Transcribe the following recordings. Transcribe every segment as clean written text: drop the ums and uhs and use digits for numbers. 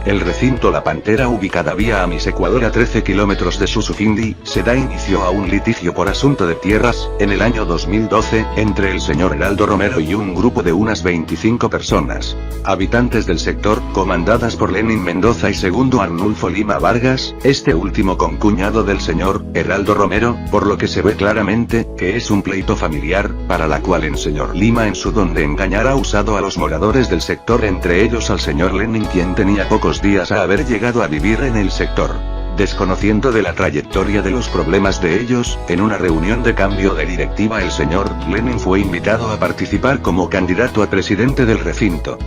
El recinto La Pantera, ubicada vía Amis Ecuador a 13 kilómetros de Susufindi, se da inicio a un litigio por asunto de tierras, en el año 2012, entre el señor Heraldo Romero y un grupo de unas 25 personas, habitantes del sector, comandadas por Lenin Mendoza y segundo Arnulfo Lima Vargas, este último concuñado del señor Heraldo Romero, por lo que se ve claramente, que es un pleito familiar, para la cual el señor Lima en su don de engañar ha usado a los moradores del sector, entre ellos al señor Lenin, quien tenía pocos días a haber llegado a vivir en el sector. Desconociendo de la trayectoria de los problemas de ellos, en una reunión de cambio de directiva el señor Lenin fue invitado a participar como candidato a presidente del recinto,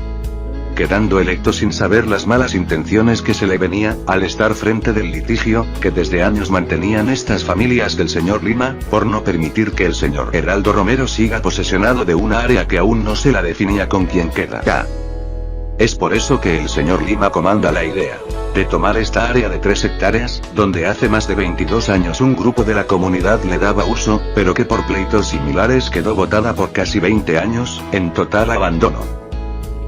quedando electo sin saber las malas intenciones que se le venía, al estar frente del litigio, que desde años mantenían estas familias del señor Lima, por no permitir que el señor Heraldo Romero siga posesionado de una área que aún no se la definía con quién queda. Es por eso que el señor Lima comanda la idea de tomar esta área de 3 hectáreas, donde hace más de 22 años un grupo de la comunidad le daba uso, pero que por pleitos similares quedó botada por casi 20 años, en total abandono.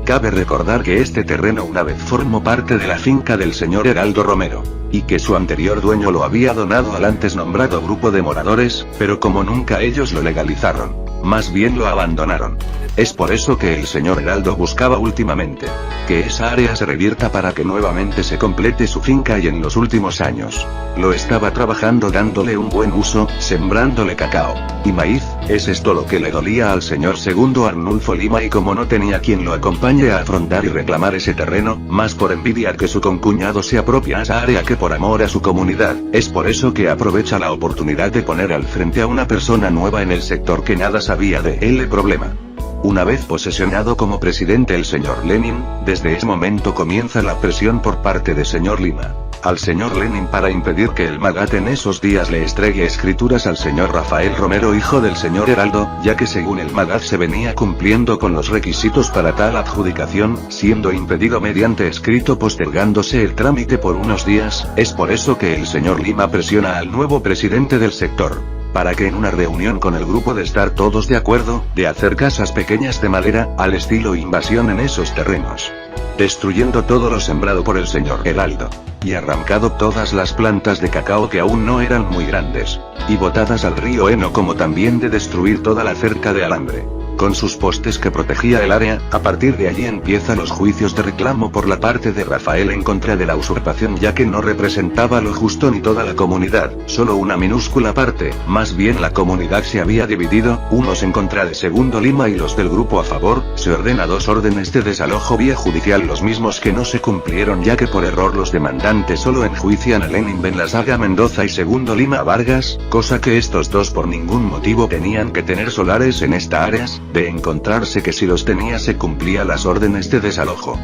Cabe recordar que este terreno una vez formó parte de la finca del señor Heraldo Romero, y que su anterior dueño lo había donado al antes nombrado grupo de moradores, pero como nunca ellos lo legalizaron, más bien lo abandonaron. Es por eso que el señor Heraldo buscaba últimamente que esa área se revierta para que nuevamente se complete su finca, y en los últimos años lo estaba trabajando dándole un buen uso, sembrándole cacao y maíz. Es esto lo que le dolía al señor segundo Arnulfo Lima, y como no tenía quien lo acompañe a afrontar y reclamar ese terreno, más por envidia que su concuñado se apropia esa área que por amor a su comunidad, es por eso que aprovecha la oportunidad de poner al frente a una persona nueva en el sector que nada sabía de el problema. Una vez posesionado como presidente el señor Lenin, desde ese momento comienza la presión por parte de señor Lima al señor Lenin para impedir que el magnate en esos días le entregue escrituras al señor Rafael Romero, hijo del señor Heraldo, ya que según el magnate se venía cumpliendo con los requisitos para tal adjudicación, siendo impedido mediante escrito, postergándose el trámite por unos días. Es por eso que el señor Lima presiona al nuevo presidente del sector para que en una reunión con el grupo de estar todos de acuerdo, de hacer casas pequeñas de madera, al estilo invasión en esos terrenos, destruyendo todo lo sembrado por el señor Heraldo, y arrancado todas las plantas de cacao que aún no eran muy grandes, y botadas al río Eno, como también de destruir toda la cerca de alambre con sus postes que protegía el área. A partir de allí empiezan los juicios de reclamo por la parte de Rafael en contra de la usurpación, ya que no representaba lo justo ni toda la comunidad, solo una minúscula parte, más bien la comunidad se había dividido, unos en contra de segundo Lima y los del grupo a favor. Se ordena 2 órdenes de desalojo vía judicial, los mismos que no se cumplieron, ya que por error los demandantes solo enjuician a Lenin Benlazaga Mendoza y segundo Lima Vargas, cosa que estos dos por ningún motivo tenían que tener solares en esta área. De encontrarse que si los tenía se cumplía las órdenes de desalojo.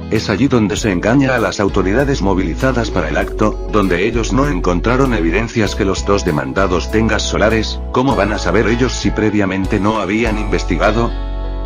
Es allí donde se engaña a las autoridades movilizadas para el acto, donde ellos no encontraron evidencias que los 2 demandados tengan solares. ¿Cómo van a saber ellos si previamente no habían investigado?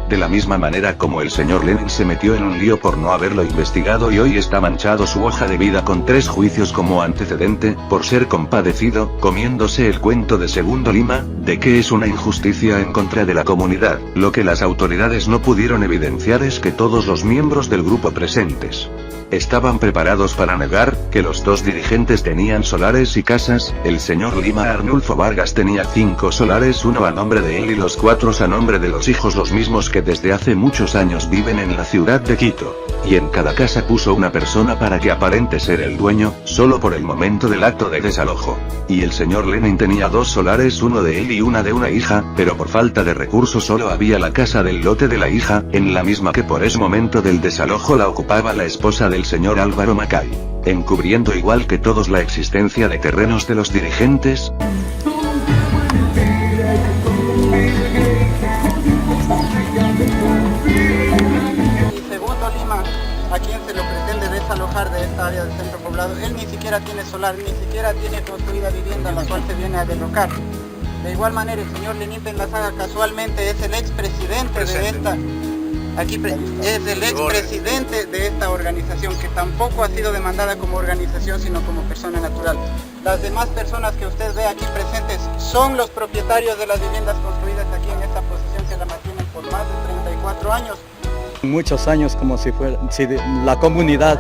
De la misma manera como el señor Lenin se metió en un lío por no haberlo investigado, y hoy está manchado su hoja de vida con 3 juicios como antecedente, por ser compadecido, comiéndose el cuento de segundo Lima, de que es una injusticia en contra de la comunidad. Lo que las autoridades no pudieron evidenciar es que todos los miembros del grupo presentes estaban preparados para negar que los 2 dirigentes tenían solares y casas. El señor Lima Arnulfo Vargas tenía 5 solares, uno a nombre de él y los 4 a nombre de los hijos, los mismos que desde hace muchos años viven en la ciudad de Quito, y en cada casa puso una persona para que aparente ser el dueño, solo por el momento del acto de desalojo. Y el señor Lenin tenía 2 solares, uno de él y una de una hija, pero por falta de recursos solo había la casa del lote de la hija, en la misma que por ese momento del desalojo la ocupaba la esposa del señor Álvaro Macay, encubriendo igual que todos la existencia de terrenos de los dirigentes. Segundo Lima, a quien se lo pretende desalojar de esta área del centro poblado, él ni siquiera tiene solar, ni siquiera tiene construida vivienda en la cual se viene a derrocar. De igual manera, el señor Lenin Benlazaga casualmente es el expresidente de esta... es el expresidente de esta organización, que tampoco ha sido demandada como organización sino como persona natural. Las demás personas que usted ve aquí presentes son los propietarios de las viviendas construidas aquí en esta posesión, que la mantienen por más de 34 años. Muchos años, como si la comunidad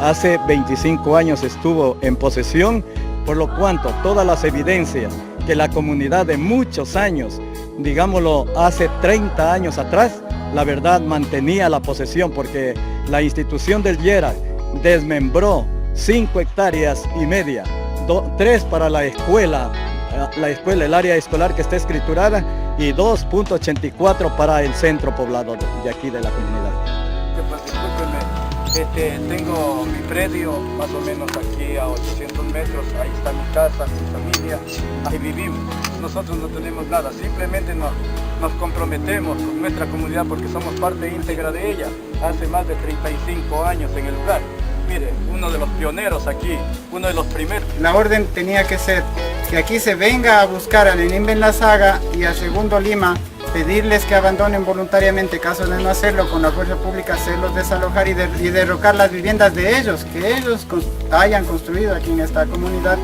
hace 25 años estuvo en posesión, por lo cuanto todas las evidencias que la comunidad de muchos años, digámoslo hace 30 años atrás, la verdad mantenía la posesión, porque la institución del Yera desmembró 5 hectáreas y media, 3 para la escuela, el área escolar que está escriturada, y 2.84 para el centro poblado de aquí de la comunidad. Pues discúlpeme, tengo mi predio más o menos aquí a 800 metros, ahí está mi casa, mi familia, ahí vivimos. Nosotros no tenemos nada, simplemente nos comprometemos con nuestra comunidad porque somos parte íntegra de ella hace más de 35 años en el lugar. Mire, uno de los pioneros aquí, uno de los primeros. La orden tenía que ser que aquí se venga a buscar a Lenín Benlazaga y a Segundo Lima, pedirles que abandonen voluntariamente, caso de no hacerlo con la fuerza pública, hacerlos desalojar y derrocar las viviendas de ellos, que ellos hayan construido aquí en esta comunidad.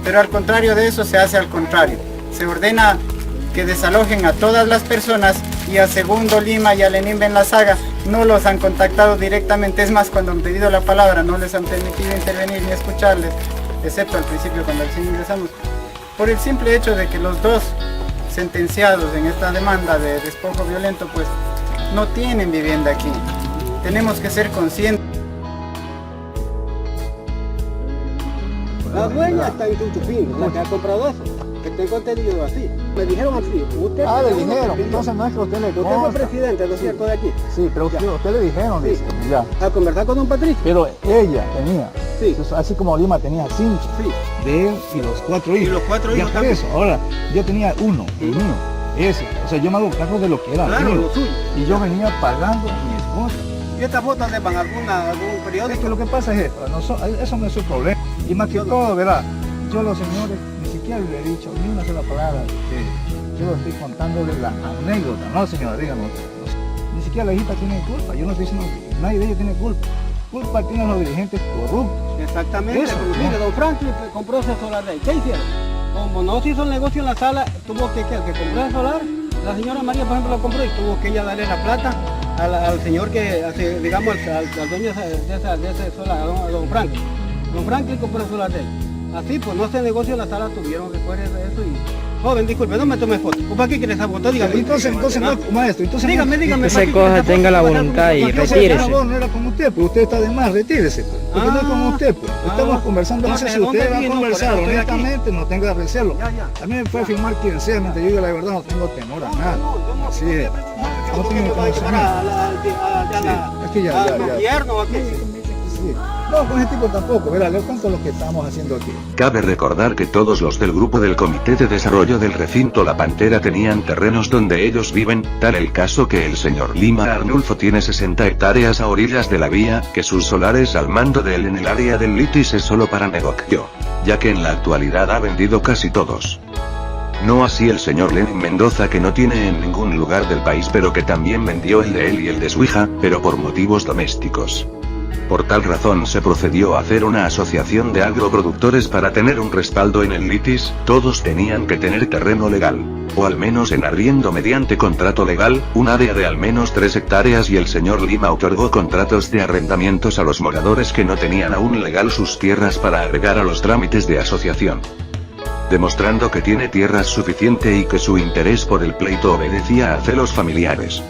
Pero al contrario de eso se hace al contrario. Se ordena que desalojen a todas las personas y a Segundo Lima y a Lenín Benlazaga no los han contactado directamente. Es más, cuando han pedido la palabra no les han permitido intervenir ni escucharles, excepto al principio cuando recién ingresamos, por el simple hecho de que los dos sentenciados en esta demanda de despojo violento pues no tienen vivienda aquí. Tenemos que ser conscientes. La dueña está en Tuchupín, la que ha comprado eso, que tengo entendido así. Me dijeron así, usted... le dijeron, entonces no es que usted le consta. Usted fue presidente, ¿no es cierto?, de aquí. Sí, pero usted le dijeron, sí. Dice, ya. A conversar con don Patricio. Pero ella tenía, sí. Entonces, así como Lima tenía 5, sí. De él y los 4 hijos. Y los 4 hijos ya por eso, ahora, yo tenía uno, el mío, ese. O sea, yo me hago cargo de lo que era claro, mío. lo suyo. Y yo venía pagando mi esposa. ¿Y estas fotos de van algún periódico? Es que lo que pasa es esto, eso no es su problema. Y más que todo, ¿verdad? Yo a los señores ni siquiera le he dicho ni una sola palabra. Yo estoy contándole la anécdota, no señora, díganos. Ni siquiera la hijita tiene culpa, yo no estoy diciendo que nadie de ellos tiene culpa. Culpa tienen los dirigentes corruptos. Exactamente, eso, pero mire, don Franklin compró ese solar de ahí. ¿Qué hicieron? Como no se hizo el negocio en la sala, tuvo que compró el solar. La señora María, por ejemplo, lo compró y tuvo que ella darle la plata al señor que, digamos, al dueño de ese solar, a don Franklin. Don Franklin compró el solar de ahí. Así pues no se negoció en la sala, tuvieron que poner eso y... Joven, disculpe, no me tome foto. ¿Para qué quiere esa foto? Dígame. Entonces no, maestro, entonces... Dígame. Esa cosa tenga la voluntad y retírese. No era con usted, pero usted está de más, retírese. Pues. Porque no es con usted, pues. Estamos conversando, no sé si usted va a conversar honestamente, no tenga que hacerlo. A mí me puede filmar quien sea, mientras yo diga la verdad, no tengo temor a nada. Así es. No tiene conocimiento. Es que ya. ¿Gobierno o qué? No, con ese tipo tampoco, verá, le cuento lo que estamos haciendo aquí. Cabe recordar que todos los del grupo del Comité de Desarrollo del Recinto La Pantera tenían terrenos donde ellos viven, tal el caso que el señor Lima Arnulfo tiene 60 hectáreas a orillas de la vía, que sus solares al mando de él en el área del litis es solo para negocio, ya que en la actualidad ha vendido casi todos. No así el señor Lenín Mendoza, que no tiene en ningún lugar del país pero que también vendió el de él y el de su hija, pero por motivos domésticos. Por tal razón se procedió a hacer una asociación de agroproductores para tener un respaldo en el litis. Todos tenían que tener terreno legal, o al menos en arriendo mediante contrato legal, un área de al menos 3 hectáreas y el señor Lima otorgó contratos de arrendamientos a los moradores que no tenían aún legal sus tierras para agregar a los trámites de asociación, demostrando que tiene tierras suficiente y que su interés por el pleito obedecía a celos familiares.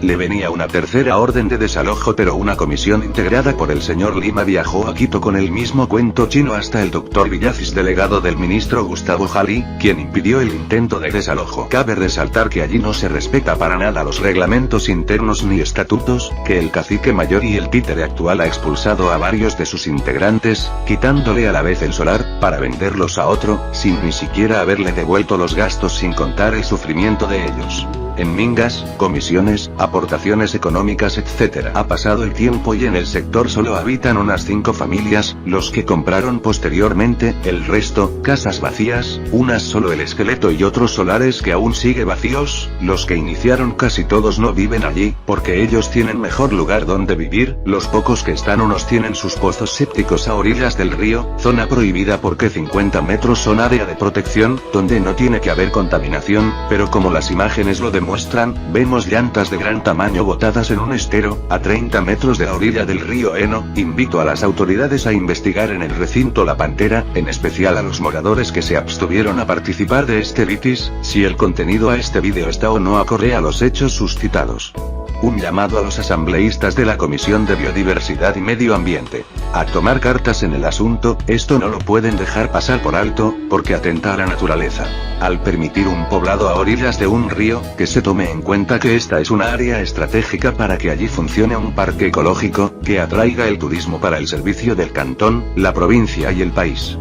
Le venía una tercera orden de desalojo, pero una comisión integrada por el señor Lima viajó a Quito con el mismo cuento chino hasta el doctor Villacis, delegado del ministro Gustavo Jalí, quien impidió el intento de desalojo. Cabe resaltar que allí no se respeta para nada los reglamentos internos ni estatutos, que el cacique mayor y el títere actual ha expulsado a varios de sus integrantes, quitándole a la vez el solar, para venderlos a otro, sin ni siquiera haberle devuelto los gastos, sin contar el sufrimiento de ellos. En mingas, comisiones, aportaciones económicas, etc. Ha pasado el tiempo y en el sector solo habitan unas 5 familias, los que compraron posteriormente, el resto, casas vacías, unas solo el esqueleto y otros solares que aún sigue vacíos. Los que iniciaron casi todos no viven allí, porque ellos tienen mejor lugar donde vivir. Los pocos que están unos tienen sus pozos sépticos a orillas del río, zona prohibida porque 50 metros son área de protección, donde no tiene que haber contaminación, pero como las imágenes lo demuestran, muestran, vemos llantas de gran tamaño botadas en un estero, a 30 metros de la orilla del río Eno. Invito a las autoridades a investigar en el recinto La Pantera, en especial a los moradores que se abstuvieron a participar de este litis, si el contenido a este vídeo está o no acorde a los hechos suscitados. Un llamado a los asambleístas de la Comisión de Biodiversidad y Medio Ambiente a tomar cartas en el asunto. Esto no lo pueden dejar pasar por alto, porque atenta a la naturaleza. Al permitir un poblado a orillas de un río, que se tome en cuenta que esta es una área estratégica para que allí funcione un parque ecológico, que atraiga el turismo para el servicio del cantón, la provincia y el país.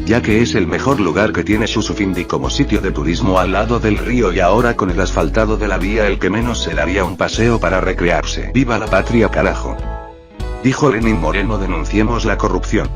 Ya que es el mejor lugar que tiene Shushufindi como sitio de turismo al lado del río, y ahora con el asfaltado de la vía el que menos se daría un paseo para recrearse. ¡Viva la patria, carajo! Dijo Lenín Moreno. Denunciemos la corrupción.